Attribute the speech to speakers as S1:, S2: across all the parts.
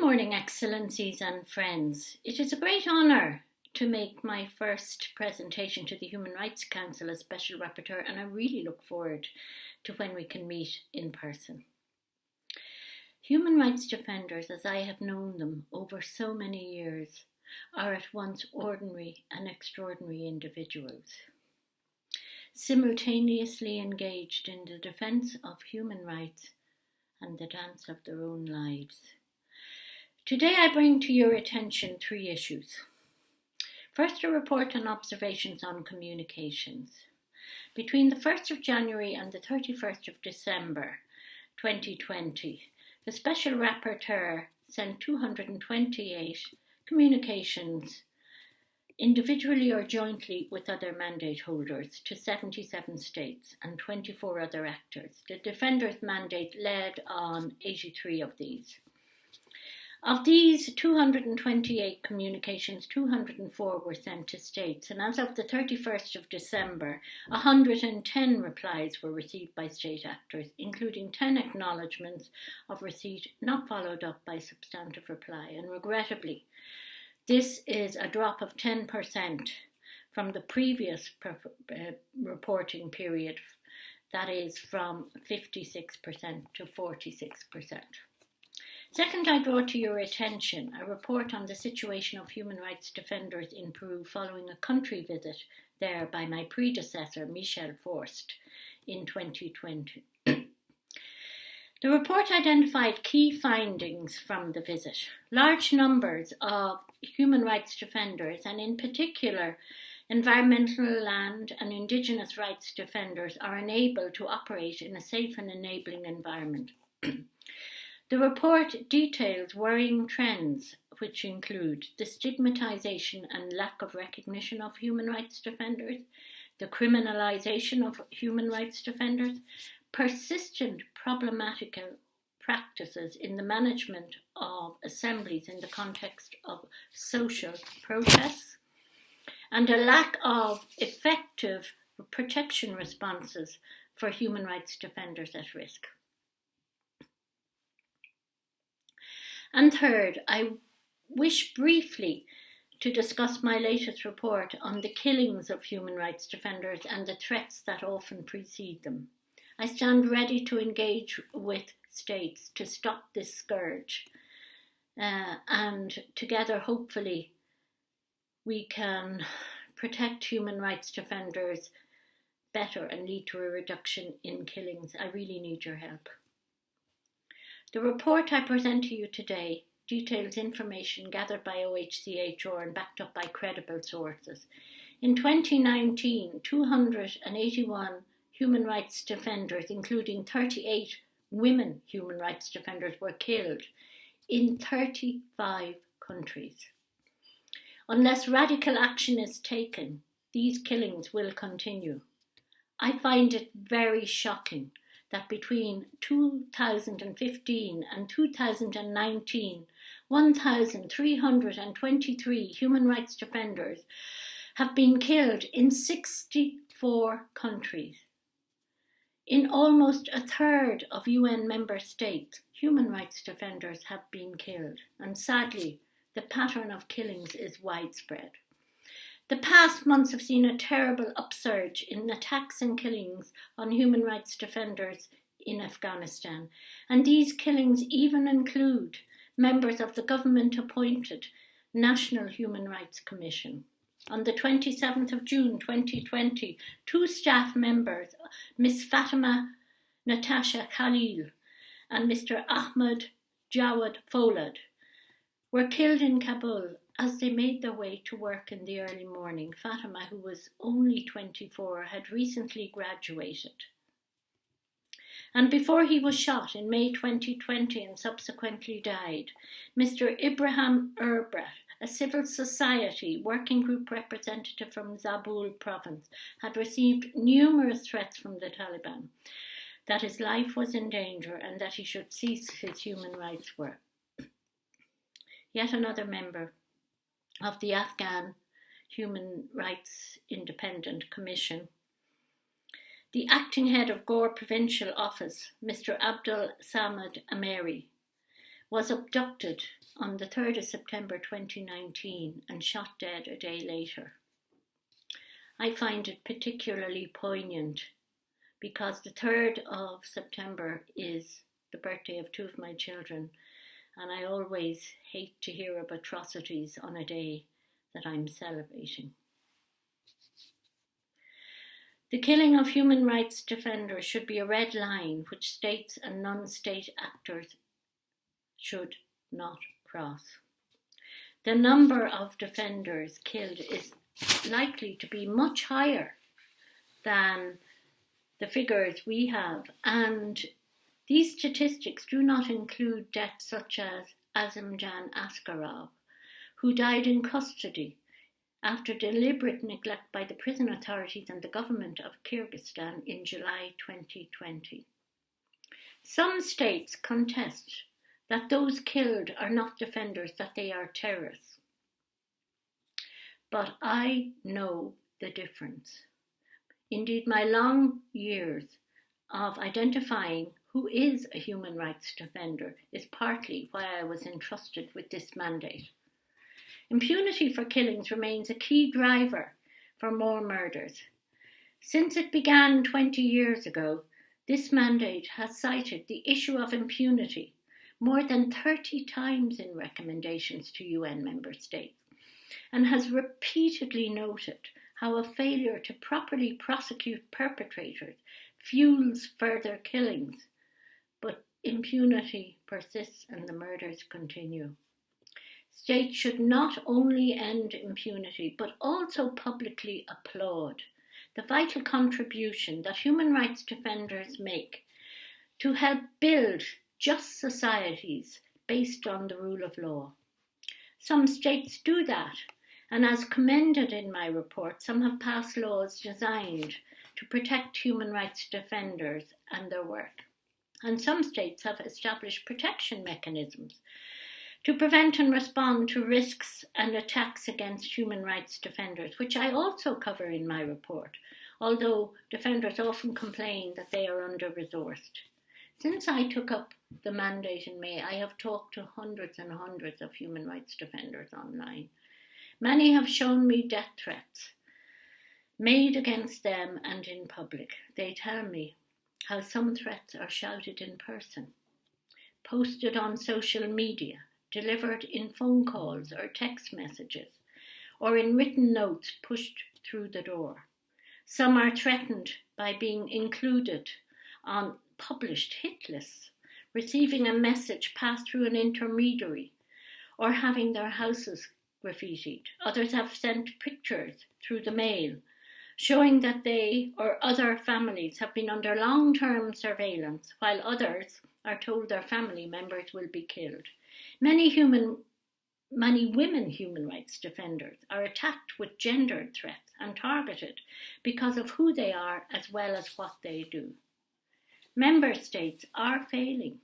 S1: morning, Excellencies and friends. It is a great honour to make my first presentation to the Human Rights Council as Special Rapporteur, and I really look forward to when we can meet in person. Human rights defenders, as I have known them over so many years, are at once ordinary and extraordinary individuals, simultaneously engaged in the defence of human rights and the dance of their own lives. Today I bring to your attention three issues. First, a report on observations on communications. Between the 1st of January and the 31st of December 2020, the Special Rapporteur sent 228 communications individually or jointly with other mandate holders to 77 states and 24 other actors. The Defender's mandate led on 83 of these. Of these 228 communications, 204 were sent to states, and as of the 31st of December, 110 replies were received by state actors, including 10 acknowledgements of receipt not followed up by substantive reply. And regrettably, this is a drop of 10% from the previous reporting period, that is from 56% to 46%. Second, I draw to your attention a report on the situation of human rights defenders in Peru following a country visit there by my predecessor, Michel Forst, in 2020. The report identified key findings from the visit. Large numbers of human rights defenders, and in particular environmental, land and indigenous rights defenders, are unable to operate in a safe and enabling environment. The report details worrying trends, which include the stigmatization and lack of recognition of human rights defenders, the criminalization of human rights defenders, persistent problematic practices in the management of assemblies in the context of social protests, and a lack of effective protection responses for human rights defenders at risk. And third, I wish briefly to discuss my latest report on the killings of human rights defenders and the threats that often precede them. I stand ready to engage with states to stop this scourge, and together, hopefully, we can protect human rights defenders better and lead to a reduction in killings. I really need your help. The report I present to you today details information gathered by OHCHR and backed up by credible sources. In 2019, 281 human rights defenders, including 38 women human rights defenders, were killed in 35 countries. Unless radical action is taken, these killings will continue. I find it very shocking that between 2015 and 2019, 1,323 human rights defenders have been killed in 64 countries. In almost a third of UN member states, human rights defenders have been killed, and sadly, the pattern of killings is widespread. The past months have seen a terrible upsurge in attacks and killings on human rights defenders in Afghanistan, and these killings even include members of the government-appointed National Human Rights Commission. On the 27th of June 2020, two staff members, Ms. Fatima Natasha Khalil and Mr. Ahmed Jawad Folad, were killed in Kabul as they made their way to work in the early morning. Fatima, who was only 24, had recently graduated. And before he was shot in May 2020 and subsequently died, Mr. Ibrahim Erbrat, a civil society working group representative from Zabul province, had received numerous threats from the Taliban that his life was in danger and that he should cease his human rights work. Yet another member of the Afghan Human Rights Independent Commission, the acting head of Gore Provincial Office, Mr. Abdul Samad Ameri, was abducted on the 3rd of September 2019 and shot dead a day later. I find it particularly poignant because the 3rd of September is the birthday of two of my children, and I always hate to hear of atrocities on a day that I'm celebrating. The killing of human rights defenders should be a red line which states and non-state actors should not cross. The number of defenders killed is likely to be much higher than the figures we have, and these statistics do not include deaths such as Azimjan Askarov, who died in custody after deliberate neglect by the prison authorities and the government of Kyrgyzstan in July 2020. Some states contest that those killed are not defenders, that they are terrorists. But I know the difference. Indeed, my long years of identifying who is a human rights defender is partly why I was entrusted with this mandate. Impunity for killings remains a key driver for more murders. Since it began 20 years ago, this mandate has cited the issue of impunity more than 30 times in recommendations to UN member states, and has repeatedly noted how a failure to properly prosecute perpetrators fuels further killings. But impunity persists and the murders continue. States should not only end impunity, but also publicly applaud the vital contribution that human rights defenders make to help build just societies based on the rule of law. Some states do that, and as commended in my report, some have passed laws designed to protect human rights defenders and their work. And some states have established protection mechanisms to prevent and respond to risks and attacks against human rights defenders, which I also cover in my report, although defenders often complain that they are under-resourced. Since I took up the mandate in May, I have talked to hundreds and hundreds of human rights defenders online. Many have shown me death threats made against them and in public. They tell me how some threats are shouted in person, posted on social media, delivered in phone calls or text messages, or in written notes pushed through the door. Some are threatened by being included on published hit lists, receiving a message passed through an intermediary, or having their houses graffitied. Others have sent pictures through the mail showing that they or other families have been under long-term surveillance, while others are told their family members will be killed. Many women human rights defenders are attacked with gendered threats and targeted because of who they are as well as what they do. Member states are failing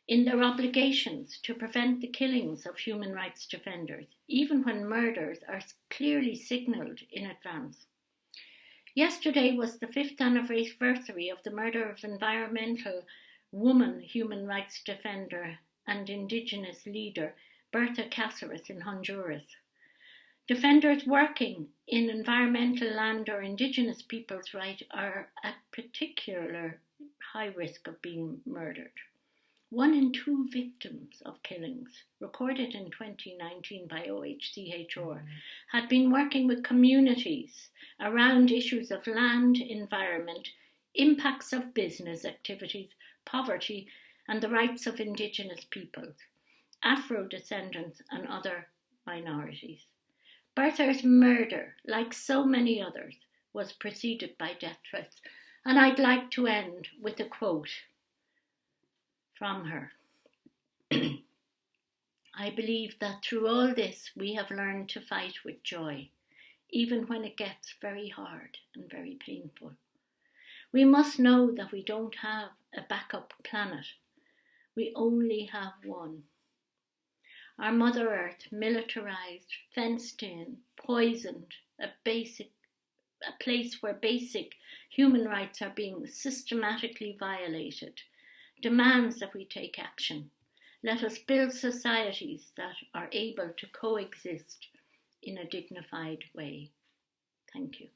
S1: in their obligations to prevent the killings of human rights defenders, even when murders are clearly signalled in advance. Yesterday was the 5th anniversary of the murder of environmental woman human rights defender and indigenous leader Berta Cáceres in Honduras. Defenders working in environmental land or indigenous people's rights are at particular high risk of being murdered. 1 in 2 victims of killings recorded in 2019 by OHCHR had been working with communities around issues of land, environment, impacts of business activities, poverty, and the rights of indigenous peoples, Afro-descendants, and other minorities. Bertha's murder, like so many others, was preceded by death threats, and I'd like to end with a quote from her. I believe that through all this we have learned to fight with joy, even when it gets very hard and very painful. We must know that we don't have a backup planet. We only have one. Our Mother Earth, militarized, fenced in, poisoned, a place where basic human rights are being systematically violated, demands that we take action. Let us build societies that are able to coexist in a dignified way. Thank you.